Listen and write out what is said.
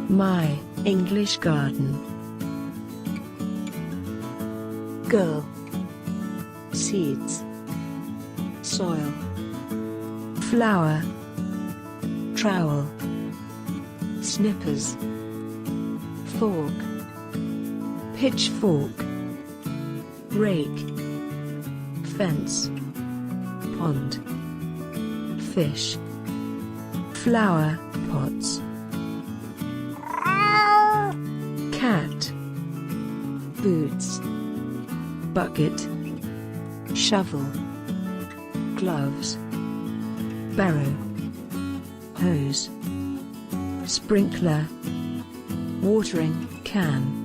My English garden. Girl. Seeds. Soil. Flower. Trowel. Snippers. Fork. Pitchfork. Rake. Fence. Pond. Fish. Flower pots. Cat. Boots. Bucket. Shovel. Gloves. Barrow. Hose. Sprinkler. Watering can.